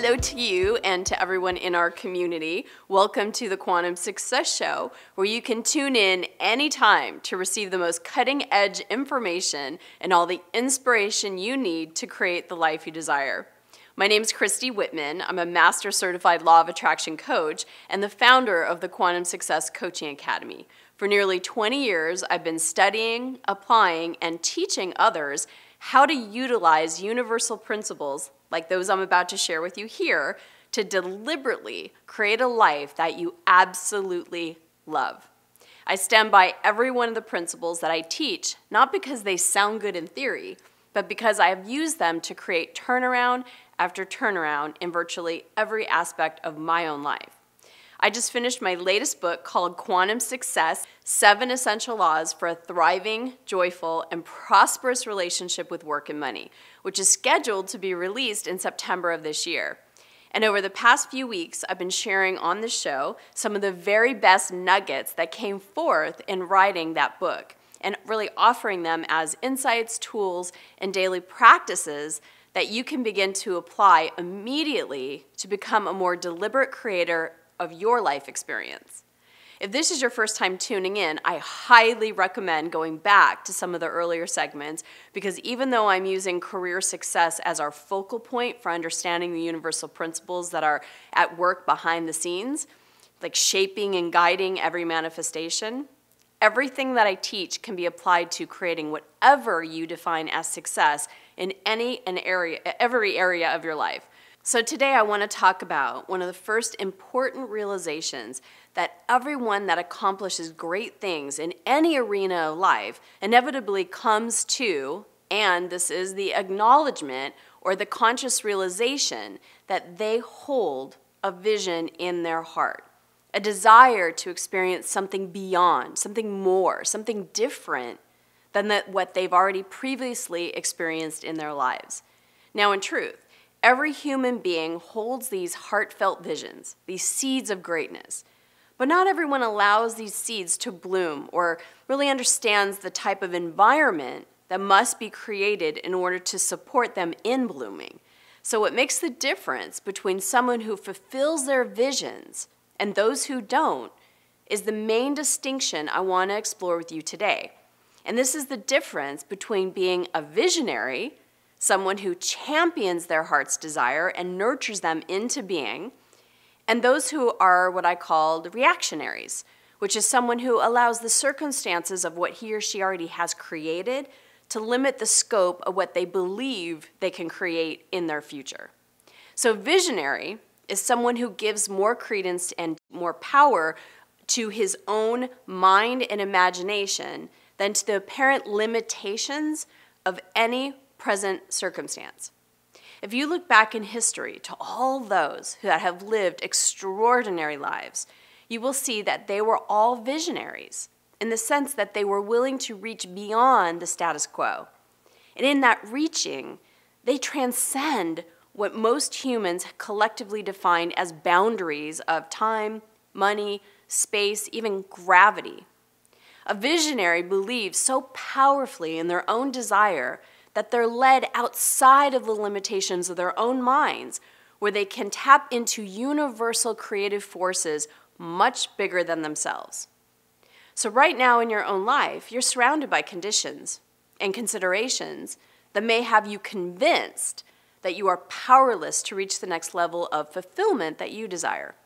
So to you and to everyone in our community, welcome to the Quantum Success Show, where you can tune in anytime to receive the most cutting-edge information and all the inspiration you need to create the life you desire. My name is Christy Whitman. I'm a Master Certified Law of Attraction Coach and the founder of the Quantum Success Coaching Academy. For nearly 20 years, I've been studying, applying, and teaching others how to utilize universal principles like those I'm about to share with you here to deliberately create a life that you absolutely love. I stand by every one of the principles that I teach, not because they sound good in theory, but because I have used them to create turnaround after turnaround in virtually every aspect of my own life. I just finished my latest book called Quantum Success: 7 Essential Laws for a Thriving, Joyful, and Prosperous Relationship with Work and Money, which is scheduled to be released in September of this year. And over the past few weeks, I've been sharing on the show some of the very best nuggets that came forth in writing that book, and really offering them as insights, tools, and daily practices that you can begin to apply immediately to become a more deliberate creator of your life experience. If this is your first time tuning in, I highly recommend going back to some of the earlier segments, because even though I'm using career success as our focal point for understanding the universal principles that are at work behind the scenes, like shaping and guiding every manifestation, everything that I teach can be applied to creating whatever you define as success in every area of your life. So today I want to talk about one of the first important realizations that everyone that accomplishes great things in any arena of life inevitably comes to, and this is the acknowledgement or the conscious realization that they hold a vision in their heart, a desire to experience something beyond, something more, something different than what they've already previously experienced in their lives. Now, in truth, every human being holds these heartfelt visions, these seeds of greatness. But not everyone allows these seeds to bloom or really understands the type of environment that must be created in order to support them in blooming. So what makes the difference between someone who fulfills their visions and those who don't is the main distinction I want to explore with you today. And this is the difference between being a visionary, someone who champions their heart's desire and nurtures them into being, and those who are what I call the reactionaries, which is someone who allows the circumstances of what he or she already has created to limit the scope of what they believe they can create in their future. So visionary is someone who gives more credence and more power to his own mind and imagination than to the apparent limitations of any present circumstance. If you look back in history to all those that have lived extraordinary lives, you will see that they were all visionaries in the sense that they were willing to reach beyond the status quo. And in that reaching, they transcend what most humans collectively define as boundaries of time, money, space, even gravity. A visionary believes so powerfully in their own desire that they're led outside of the limitations of their own minds, where they can tap into universal creative forces much bigger than themselves. So right now in your own life, you're surrounded by conditions and considerations that may have you convinced that you are powerless to reach the next level of fulfillment that you desire.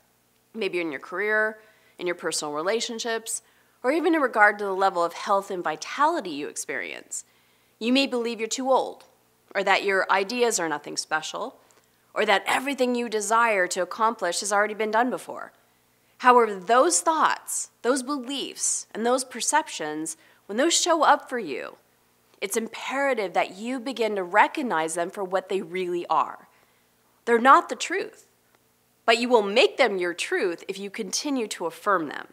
Maybe in your career, in your personal relationships, or even in regard to the level of health and vitality you experience. You may believe you're too old, or that your ideas are nothing special, or that everything you desire to accomplish has already been done before. However, those thoughts, those beliefs, and those perceptions, when those show up for you, it's imperative that you begin to recognize them for what they really are. They're not the truth, but you will make them your truth if you continue to affirm them.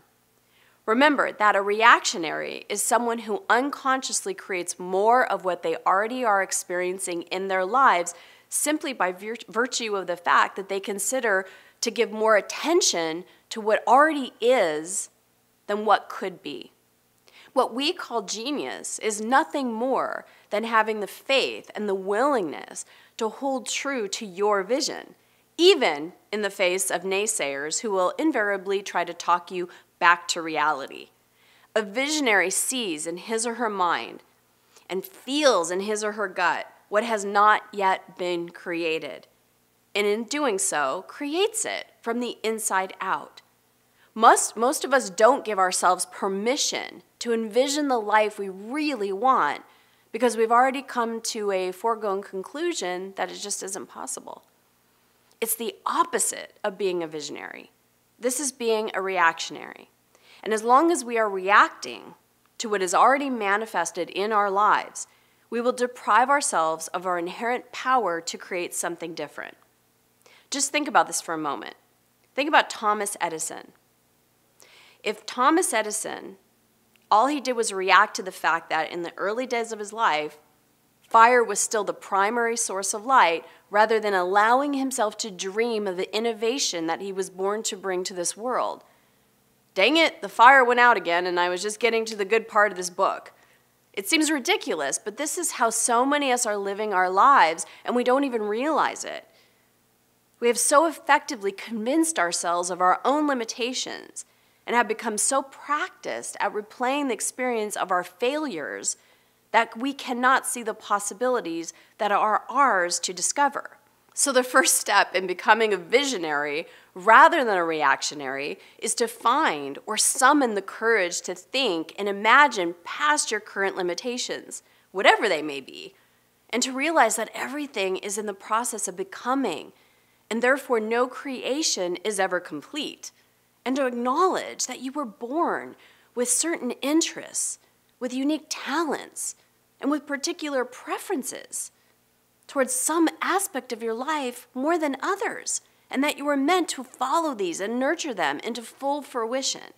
Remember that a reactionary is someone who unconsciously creates more of what they already are experiencing in their lives simply by virtue of the fact that they consider to give more attention to what already is than what could be. What we call genius is nothing more than having the faith and the willingness to hold true to your vision, even in the face of naysayers who will invariably try to talk you back to reality. A visionary sees in his or her mind and feels in his or her gut what has not yet been created, and in doing so, creates it from the inside out. Most of us don't give ourselves permission to envision the life we really want because we've already come to a foregone conclusion that it just isn't possible. It's the opposite of being a visionary. This is being a reactionary. And as long as we are reacting to what is already manifested in our lives, we will deprive ourselves of our inherent power to create something different. Just think about this for a moment. Think about Thomas Edison. If Thomas Edison, all he did was react to the fact that in the early days of his life, fire was still the primary source of light, rather than allowing himself to dream of the innovation that he was born to bring to this world. Dang it, the fire went out again, and I was just getting to the good part of this book. It seems ridiculous, but this is how so many of us are living our lives, and we don't even realize it. We have so effectively convinced ourselves of our own limitations and have become so practiced at replaying the experience of our failures that we cannot see the possibilities that are ours to discover. So the first step in becoming a visionary rather than a reactionary is to find or summon the courage to think and imagine past your current limitations, whatever they may be, and to realize that everything is in the process of becoming, and therefore no creation is ever complete, and to acknowledge that you were born with certain interests, with unique talents, and with particular preferences towards some aspect of your life more than others, and that you were meant to follow these and nurture them into full fruition.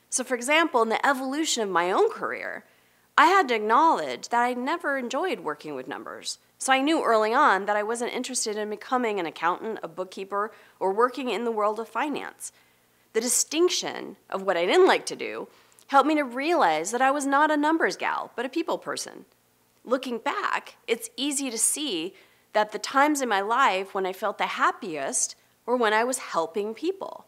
So for example, in the evolution of my own career, I had to acknowledge that I never enjoyed working with numbers. So I knew early on that I wasn't interested in becoming an accountant, a bookkeeper, or working in the world of finance. The distinction of what I didn't like to do helped me to realize that I was not a numbers gal, but a people person. Looking back, it's easy to see that the times in my life when I felt the happiest were when I was helping people.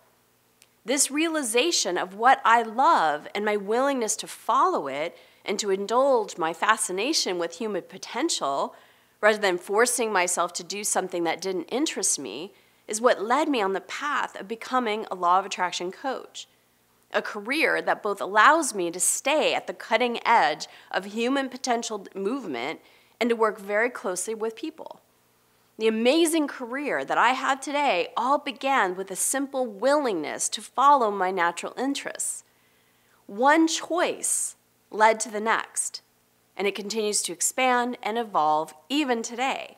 This realization of what I love and my willingness to follow it and to indulge my fascination with human potential, rather than forcing myself to do something that didn't interest me, is what led me on the path of becoming a law of attraction coach. A career that both allows me to stay at the cutting edge of human potential movement and to work very closely with people. The amazing career that I have today all began with a simple willingness to follow my natural interests. One choice led to the next, and it continues to expand and evolve even today.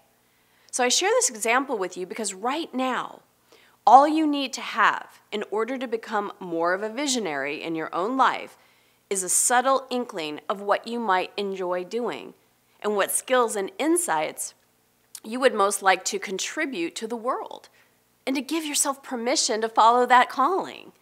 So I share this example with you because right now, all you need to have in order to become more of a visionary in your own life is a subtle inkling of what you might enjoy doing and what skills and insights you would most like to contribute to the world, and to give yourself permission to follow that calling.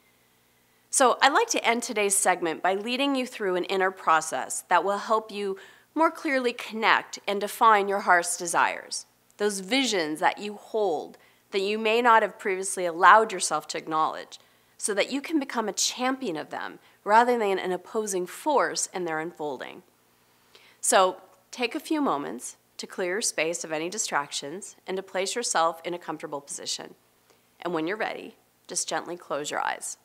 So I'd like to end today's segment by leading you through an inner process that will help you more clearly connect and define your heart's desires, those visions that you hold that you may not have previously allowed yourself to acknowledge, so that you can become a champion of them rather than an opposing force in their unfolding. So take a few moments to clear your space of any distractions and to place yourself in a comfortable position. And when you're ready, just gently close your eyes.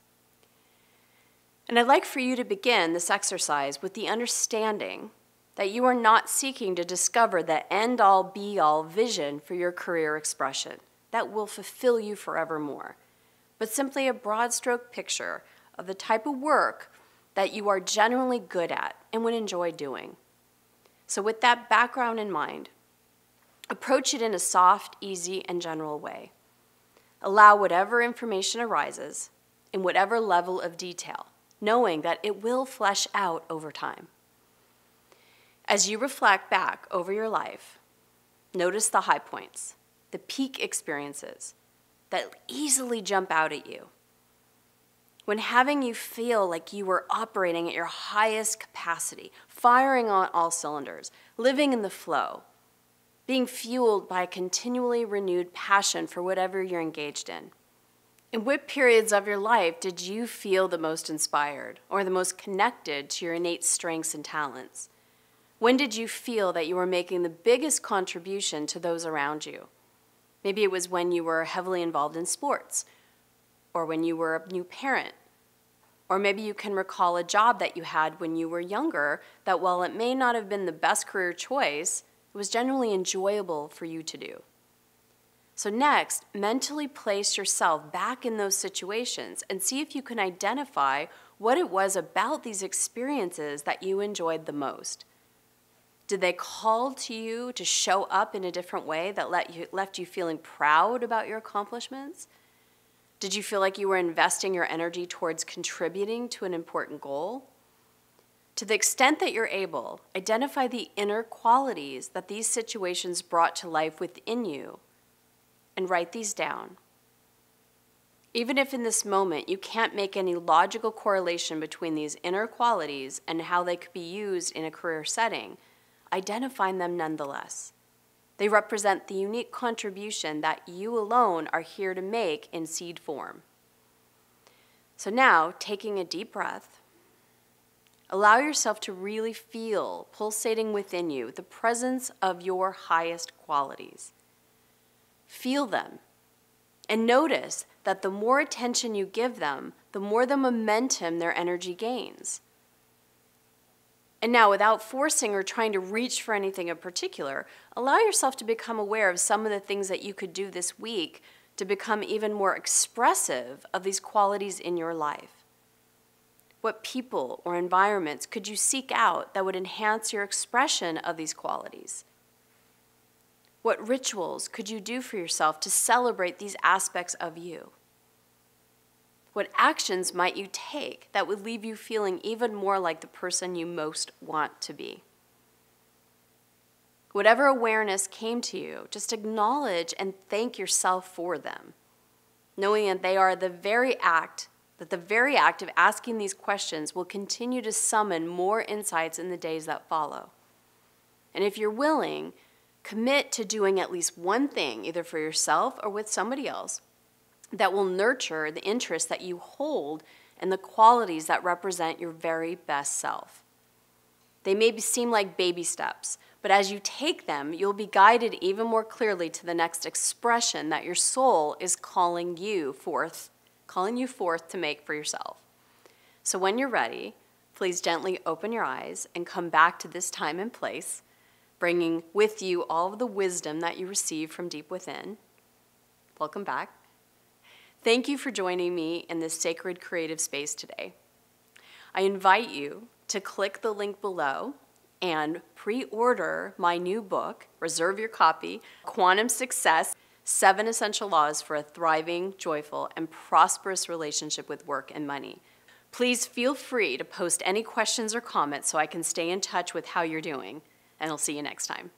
And I'd like for you to begin this exercise with the understanding that you are not seeking to discover the end-all, be-all vision for your career expression that will fulfill you forevermore, but simply a broad stroke picture of the type of work that you are generally good at and would enjoy doing. So with that background in mind, approach it in a soft, easy, and general way. Allow whatever information arises in whatever level of detail, knowing that it will flesh out over time. As you reflect back over your life, notice the high points, the peak experiences that easily jump out at you. When having you feel like you were operating at your highest capacity, firing on all cylinders, living in the flow, being fueled by a continually renewed passion for whatever you're engaged in. In what periods of your life did you feel the most inspired or the most connected to your innate strengths and talents? When did you feel that you were making the biggest contribution to those around you? Maybe it was when you were heavily involved in sports, or when you were a new parent, or maybe you can recall a job that you had when you were younger that while it may not have been the best career choice, it was genuinely enjoyable for you to do. So next, mentally place yourself back in those situations and see if you can identify what it was about these experiences that you enjoyed the most. Did they call to you to show up in a different way that left you feeling proud about your accomplishments? Did you feel like you were investing your energy towards contributing to an important goal? To the extent that you're able, identify the inner qualities that these situations brought to life within you and write these down. Even if in this moment you can't make any logical correlation between these inner qualities and how they could be used in a career setting, identify them nonetheless. They represent the unique contribution that you alone are here to make in seed form. So now, taking a deep breath, allow yourself to really feel pulsating within you the presence of your highest qualities. Feel them and notice that the more attention you give them, the more the momentum their energy gains. And now, without forcing or trying to reach for anything in particular, allow yourself to become aware of some of the things that you could do this week to become even more expressive of these qualities in your life. What people or environments could you seek out that would enhance your expression of these qualities? What rituals could you do for yourself to celebrate these aspects of you? What actions might you take that would leave you feeling even more like the person you most want to be? Whatever awareness came to you, just acknowledge and thank yourself for them, knowing that they are the very act of asking these questions will continue to summon more insights in the days that follow. And if you're willing, commit to doing at least one thing, either for yourself or with somebody else, that will nurture the interest that you hold and the qualities that represent your very best self. They may seem like baby steps, but as you take them, you'll be guided even more clearly to the next expression that your soul is calling you forth to make for yourself. So when you're ready, please gently open your eyes and come back to this time and place, bringing with you all of the wisdom that you receive from deep within. Welcome back. Thank you for joining me in this sacred creative space today. I invite you to click the link below and pre-order my new book, reserve your copy, Quantum Success, 7 Essential Laws for a Thriving, Joyful, and Prosperous Relationship with Work and Money. Please feel free to post any questions or comments so I can stay in touch with how you're doing, and I'll see you next time.